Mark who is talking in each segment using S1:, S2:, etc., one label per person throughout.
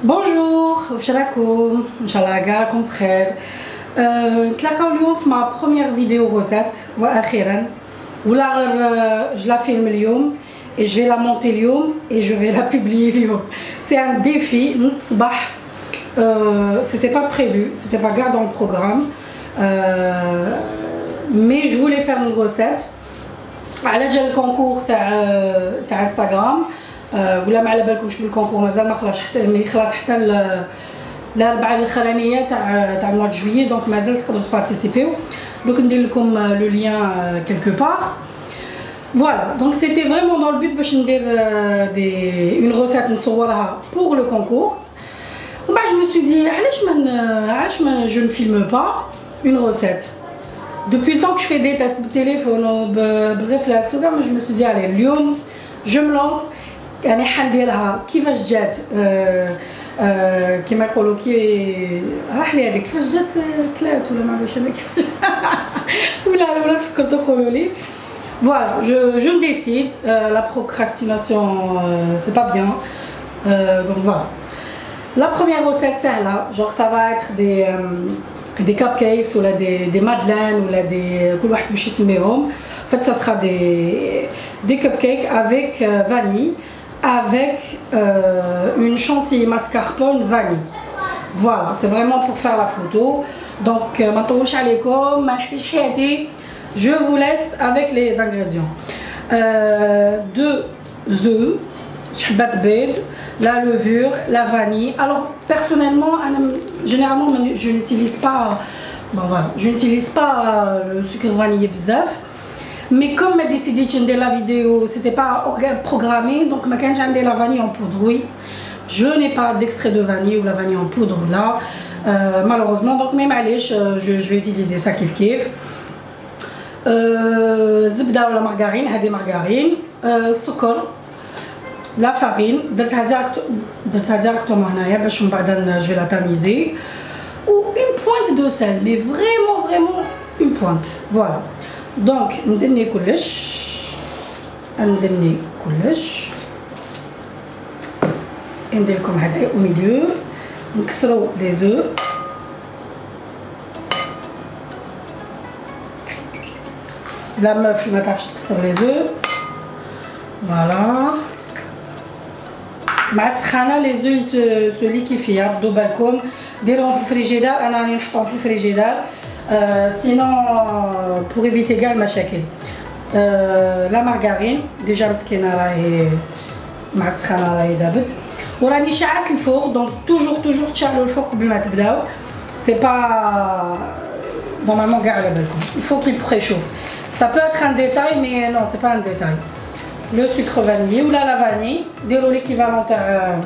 S1: Bonjour, واش راكم؟ ان شاء الله كاع راكم بخير. نتلاقاو اليوم في ما بروميير فيديو روزات واخيرا ولا غير جو لا فيلم اليوم et je vais la monter اليوم et je vais la publier اليوم. C'est un défi من الصباح. C'était pas prévu, c'était pas gardé dans le programme. Mais je voulais faire une recette. على جال الكونكور تاع انستغرام ولا ما على بالكمش بالكونكور مازال ما خلاص حتى مي خلاص حتى الاربعه الاخرانيه تاع الموا دو جويي دونك مازال تقدروا تبارتيسيبيو دوك ندير لكم لو لين كيلكو بار فوالا دونك سيتي فريمون دون البوت باش ندير اون روسيت نصورها بور لو كونكور ومن بعد جو مو سو دي علاش ما جو نفيلم با اون روسيت. Depuis le temps que je fais des tests de téléphone ou de réflexe, je me suis dit allez, اليوم je me lance. يعني حنديرها كيفاش جات كيما يقولوا كي راح لي هذيك كيفاش جات كلات ولا ما عرفتش انا كيفاش ولا فكرتوا قولوا لي. Voilà, je me décide. La procrastination, c'est pas bien. Donc voilà. La première recette, c'est là. Genre ça va être des cupcakes ou là des madeleines ou là des كل واحد واش يسميهم. En fait, ça sera des cupcakes avec vanille, avec une chantilly mascarpone vanille. Voilà, c'est vraiment pour faire la photo. Donc, ما نطولش عليكم ما نحكيش حياتي. Je vous laisse avec les ingrédients. 2 œufs, حبات بيض, la levure, la vanille. Alors personnellement, généralement je n'utilise pas, bon voilà, je n'utilise pas le sucre vanillé bzaf. Mais comme j'ai décidé de faire la vidéo, c'était pas programmé, donc ma quand j'ai la vanille en poudre, oui. Je n'ai pas d'extrait de vanille ou la vanille en poudre là, malheureusement. Donc même allez, je vais utiliser ça kiff kiff. زبدة ولا margarine, هذه margarine, السكر, la farine, درتها directement هنايا باش من بعد je vais la tamiser. Ou une pointe de sel, mais vraiment une pointe. Voilà. Donc ندني كلش ندير لكم هذا au milieu نكسروا les œufs. La meuf ما تعرفش تكسر les œufs. Voilà. مع السخانه les œufs se liquéfient. ردوا بالكم ديروهم في الفريجيدار. انا راني نحطهم في الفريجيدار sinon pour éviter كاع المشاكل. لا مارغارين ديجا مسكينه راهي مع السخانه راهي دابت وراني شعلت الفوق. دونك توجور تشعلوا الفوق قبل ما تبداو. سي با نورمالمون كاع على بالكم il faut qu'il préchauffe. Ça peut être un détail mais non c'est pas un détail. Le sucre vanillé ou la vanille ديروا l'équivalent تاع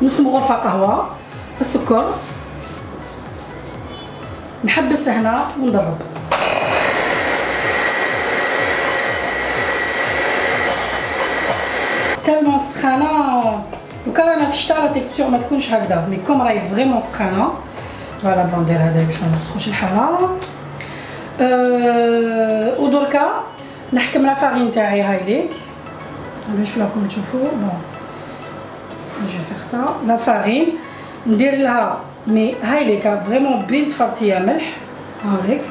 S1: نص مغرفه قهوه. السكر نحبس هنا ونضرب. تالمون سخانه وكان انا في الشتا لا تيكستور ما تكونش هكذا مي كوم راهي فريمون سخانه. فوالا بون ندير هذا باش ما نوسخوش الحاله. ودركا نحكم لا فارين تاعي هاي ليك باش راكم تشوفوا. بون جو فيغ سا لا فارين ندير لها مي هاي ليك فريمون بين تفرطيه ملح هاوليك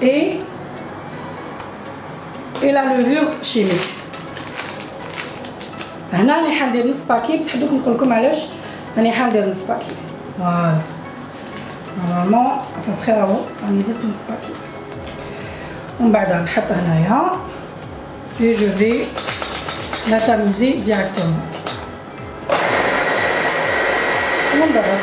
S1: اي لا لوفور شيميك. هنا راني حندير نص باكي بصح دوك نقول لكم علاش راني حندير نص باكي. فوالا نورمالمون ابوبخي راهو راني درت نص باكي ومن بعد نحط هنايا et je vais la tamiser directement. ونضرب.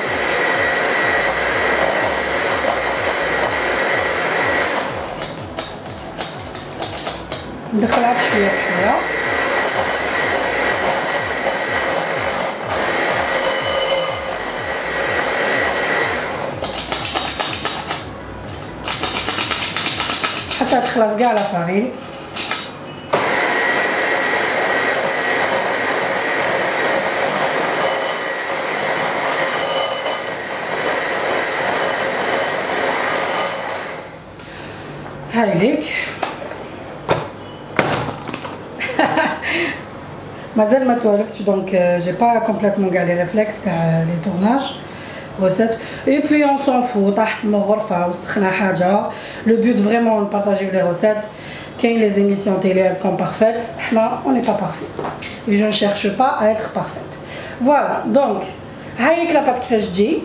S1: ندخلها بشويه حتى تخلص كاع لا فارين. هاي ليك مازال ما توالفتش دونك j'ai pas complètement gardé les réflexes تاع les tournages recettes et puis on s'en fout طاحت من غرفة وسخنا حاجة le but vraiment de partager les recettes كاين les émissions télé elles sont parfaites حنا on n'est pas parfait et je ne cherche pas à être parfaite voilà donc هاي الكلابات كيفاش تجي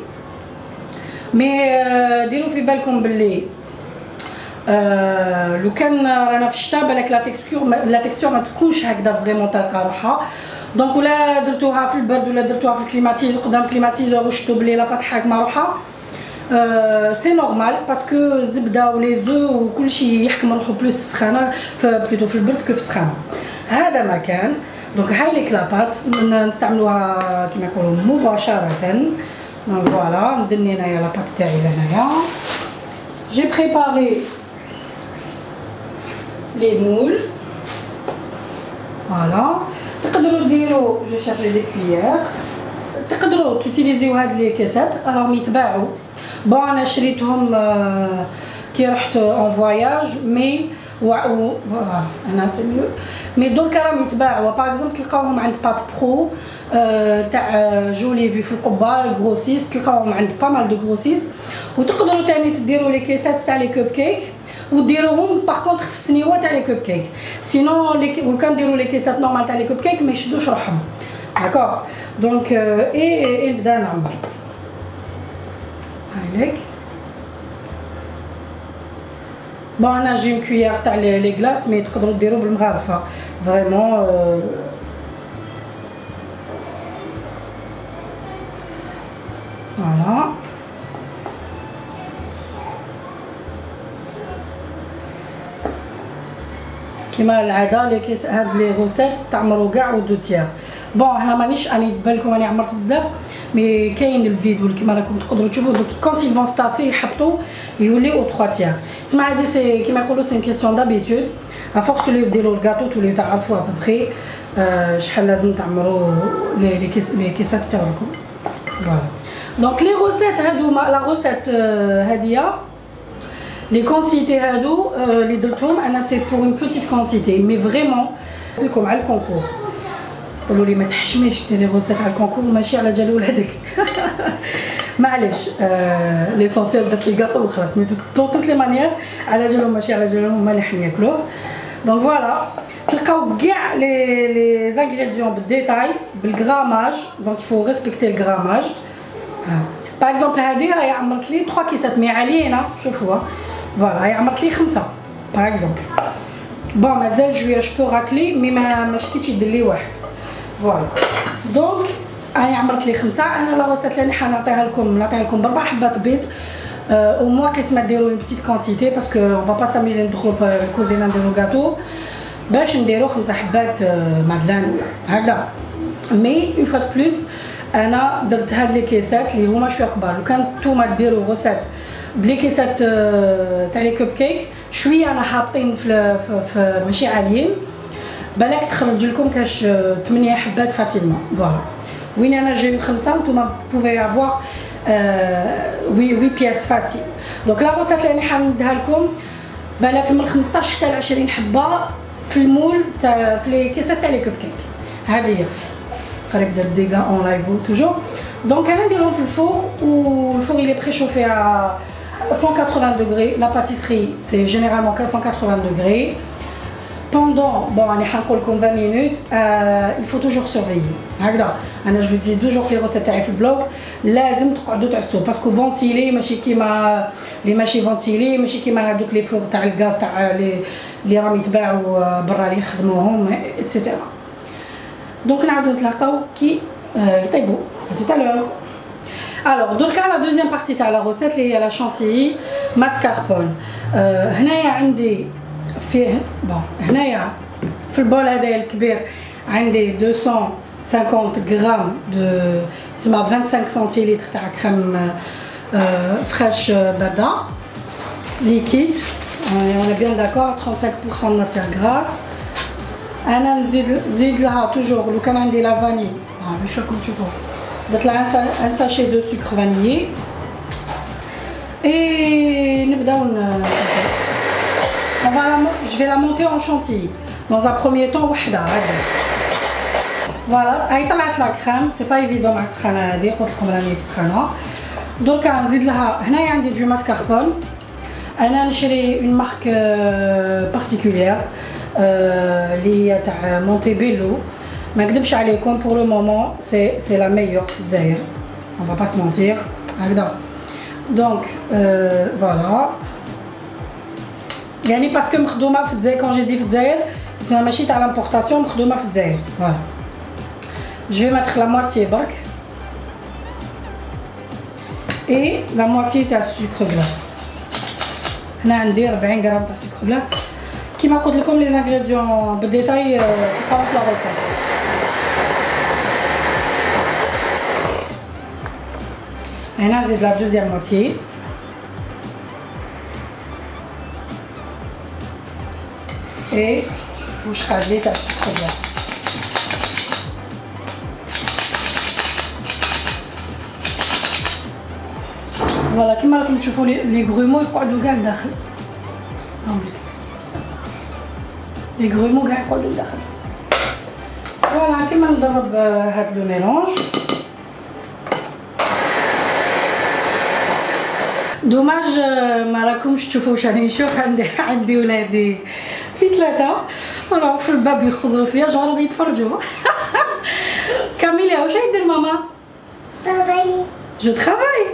S1: مي ديروا في بالكم باللي لو كان رانا في الشتاء بالك لا تكستور ما تكونش هكذا فريمون تلقى روحها دونك ولا درتوها في البرد ولا درتوها في الكليماتيزور قدام الكليماتيزور وشفتوا بلي لاباط حاكمه روحها سي نورمال باسكو الزبده ولي زو وكلشي يحكم روحو بلوس في السخانه بلوتو في البرد كو في السخانه هذا ما كان دونك هاي لي كلابات نستعملوها كيما يقولوا مباشره دونك فوالا ندني هنايا لاباط تاعي لهنايا جي بريباري les moules voilà تقدروا ديروا جو شارجي دي كويير تقدروا توتيليزيو هاد لي كاسات راهم يتباعوا بون انا شريتهم كي رحت اون فواياج مي فوالا انا سي ميو مي دركا راهم يتباعوا باغ اكزومبل تلقاوهم عند بات برو تاع جولي في القبه الغروسيست تلقاوهم عند با مال دو غروسيست وتقدروا تاني تديروا لي كاسات تاع لي كوب كيك وديروهم باغ كونطخ في السنيوه تاع لي كوب كيك سينو كان نديروا لي كيسات نورمال تاع لي كوب كيك ما يشدوش روحهم داكوغ دونك اي نبدا نعمر هايليك بون انا جي اون كويير تاع لي كلاص مي تقدروا ديروا بالمغارفه فريمون فوالا كما العاده لي كيس هاد لي روسيت تعمروا كاع و2 تيغ بون هنا مانيش اني بالكم راني عمرت بزاف مي كاين الفيديو كما راكم تقدروا تشوفوا دوك كونت يل فون ستاسي يحبطوا يوليو 3 تيغ تسمع هادي سي كيما يقولوا سي كيسيون دابيتود افورس اللي ديروا الكاطو توليو تعرفوا ابري شحال لازم تعمروا لي كيسات تاعكم فوالا دونك لي روسيت هادو لا روسيت هاديه les quantités هادو اللي درتهم انا سي بور اون بوتيت كونتيتي مي فريمون لكم على الكونكور قولوا لي ما تحشميش ديري روسيت على الكونكور ماشي على جال ولادك معليش ليسونسيال درت لي كاطو وخلاص مي دو توت لي مانيير على جالهم ماشي على جالهم هما اللي حنا ياكلوه دونك فوالا تلقاو كاع لي زانغريديون بالديتاي بالغراماج دونك يفو ريسبكتي الغراماج باغ اكزومبل هادي راهي عمرت لي 3 كيسات مي علينا شوفوها فوالا هي عمرت لي 5 باغ اكزومبل بون مازال جويه جو راكلي مي ما شكيتش يدير لي واحد فوالا دونك انا عمرت لي 5 انا لا روسيت اللي نعطيها لكم ب4 حبات بيض او موا قسمه ديروا اون بتيت كونتيتي باسكو اون فا با ساميزي ندخلوا الكوزينه نديروا غاتو باش نديروا 5 حبات مادلان هكذا مي اون فوا دو بلوس انا درت هاد لي كيسات اللي هما شويه كبار لو كان نتوما ديروا روسيت بلي كيسات تاع لي كوب كيك شويه انا حاطين في ماشي عاليين بالك تخرج لكم كاش 8 حبات فاسيلمون فوالا وين انا جاي 5 نتوما بوفي افوار 8 بياس فاسيل دونك لا روسيت اللي حنديها لكم بالك من 15 حتى ل 20 حبه في المول تاع في لي كيسات تاع لي كوب كيك هذه هي قريب دار ديغا اون لايفو توجور دونك انا نديرهم في الفور والفور il est préchauffé à 180 degrés la pâtisserie c'est généralement 180 degrés pendant bon راني حنقول لكم 20 minutes il faut toujours surveiller هكذا انا جو دي toujours في الروسيت تاعي في البلوغ لازم تقعدوا تعسوا باسكو فونتيلي ماشي كيما لي ماشي فونتيلي ماشي كيما هذوك لي فور تاع الغاز تاع اللي راهم يتباعوا برا اللي يخدموهم ايتترا دونك نعاودو نتلاقاو كي يطيبوا tout à l'heure. Alors دركا لا دوزيام بارتي تاع لا روسيت اللي هي لا شانتيي ماسكاربون هنايا عندي فيه بون هنايا في البول هذايا الكبير عندي 250 غرام دو تسمى 25 سنتيلتر تاع كريم فريش بارده ليكيد on est bien d'accord 35% de matière grasse انا نزيد لها توجور لو كان عندي لا فاني باش راكم تشوفوا درت لها ان ساشي دو سكر فانيي اي نبداو je vais la monter en chantilly dans un premier temps وحده هكذا فوالا هاي طلعت لا كريم سي با ايفيدون مع السخانه هادي قلت لكم راني في السخانه دركا نزيد لها هنايا عندي دو ماسكاربون انا نشري اون مارك بارتيكولير اللي هي تاع مونتيبيلو ما نكذبش عليكم بور لو مومون سي لا ميور في الجزائر on va pas se mentir هكذا دونك فوالا يعني باسكو مخدومه في الجزائر كون جي دي في الجزائر سي ماشي تاع لامبورطاسيون مخدومه في الجزائر فوالا je vais mettre la moitié برك et la moitié تاع sucre glace هنا عندي 40 غرام تاع sucre glace كيما قلت لكم لي زانغريديون بالديتاي تلقاوهم في لا روسيت هنا نزيد لا دوزيام موتيي et واش خالي تاع sucre glace فوالا كيما راكم تشوفوا لي غرومو يقعدوا كاع لداخل لي غرومو كاع يقعدوا لداخل فوالا كيما نضرب هاد لو ميلونج دوماج ما راكمش تشوفوا واش راني نشوف عندي ولادي في ثلاثه راهو في الباب يخزروا فيا جارهم يتفرجوا كاميليا واش يدير ماما
S2: باباي
S1: جو ترافاي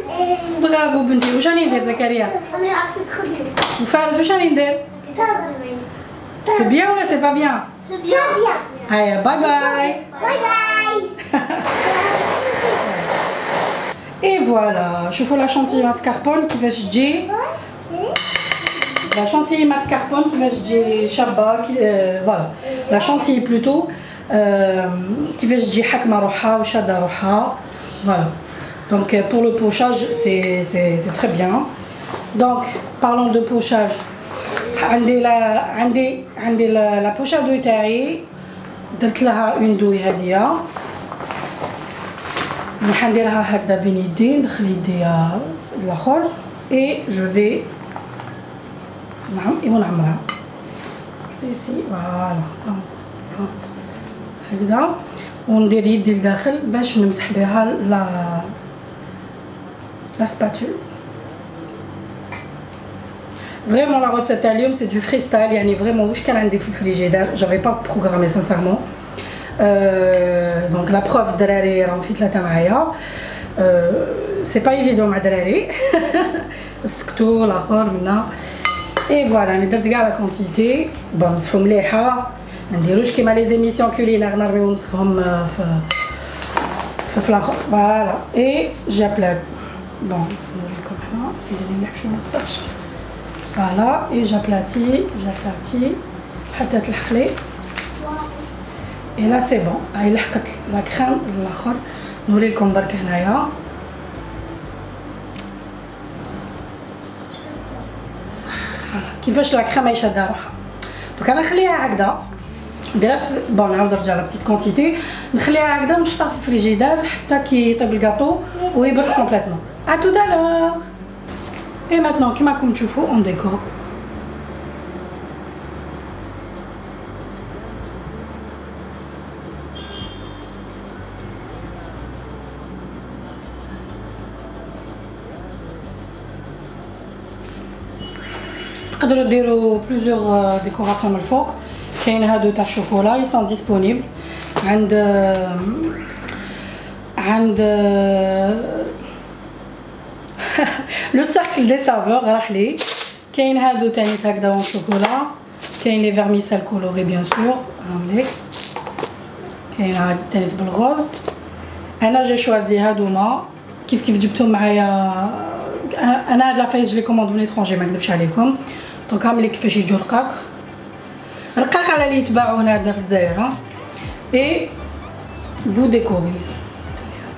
S1: برافو بنتي واش راني ندير زكريا
S2: انا راك تخدم
S1: وفارس واش راني ندير سي بيان ولا سي با بيان
S2: سي بيان
S1: هيا باي باي
S2: باي باي
S1: اي فوالا شوفوا لا شانتيي ماسكاربون كيفاش تجي لا شانتيي ماسكاربون كيفاش تجي شابه فوالا لا شانتيي بلوتو كيفاش تجي حكمه روحها وشاده روحها فوالا donc pour le pochage c'est très bien donc parlons de pochage عندي لا بوشا دوي تاعي درت لها اون دوي هاديه نديرها هكذا بين يدي ندخل يديا في الاخر اي جو في نعمرها ايسي فوالا هكذا وندير يدي لداخل باش نمسح بها la spatule. Vraiment la recette à l'homme c'est du freestyle, يعني vraiment واش كان عندي في الفريجيدار j'avais pas programmé sincèrement. Donc la preuve دراري راهم في ثلاثه معايا c'est pas évident مع دراري سكتوا الاخر منا اي فوالا انا درت كاع لا كونتيتي بون مسحوا مليحه ما نديروش كيما لي زيميسيون كولينير نرميو نصهم في الاخر فوالا اي جابلات بون نوريكم هنا ندير مليح باش ما نوسخش فوالا اي جابلاتي حتى تلحق لي اي لا سي بون هاي لحقت لا كريم الاخر نوري لكم برك هنايا كيفاش لا كريم شاده روحها دونك انا نخليها هكذا نديرها بون نعاود نرجع لا بتيت كونتيتي نخليها هكذا ونحطها في الفريجيدار حتى كي يطيب الكاطو ويبرد كومبليتمون ا تو الور اي ماتنون كيما راكم تشوفوا اون ديكور تقدروا ديروا بليزيور ديكوراسيون من الفوق كاين هادو تاع الشوكولا يسون ديسپونيبل عند لو سيركل دي سافور راح لي كاين هادو تاني هكذا اون شوكولا كاين لي فيرميسيل كولوري بيان سور هامليك كاين هاد تاني بالغوز انا جي شوازي هادوما كيف جبتهم معايا انا هاد لافايز لي كوموند من ليترونجي ما نكذبش عليكم دونك هامليك كيفاش يجوا رقاق على اللي يتباعوا هنا عندنا في الجزائر اي فو ديكوري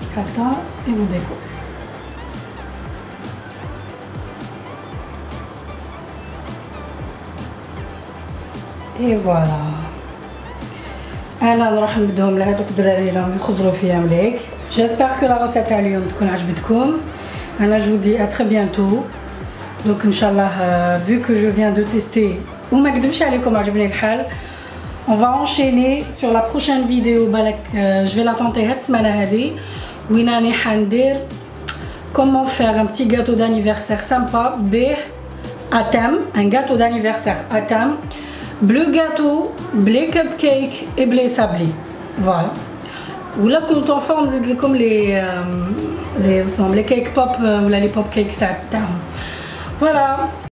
S1: هكذا اي فو ديكوري اي فوالا انا نروح نبدهم لهادوك الدراري راهم يخزروا فيها مليك جيسبر كو لا روسيت تاع اليوم تكون عجبتكم انا جو دي ا تري بيانتو دونك ان شاء الله vu que je viens de tester وما نكذبش عليكم عجبني الحال on va enchaîner sur la prochaine vidéo. Je vais la tenter cette semaine. Comment faire un petit gâteau d'anniversaire sympa à thème, un gâteau d'anniversaire à thème, bleu gâteau, bleu cupcake et bleu sablé. Voilà. Ou là quand on forme comme les cake pop ou les pop cakes à thème. Voilà.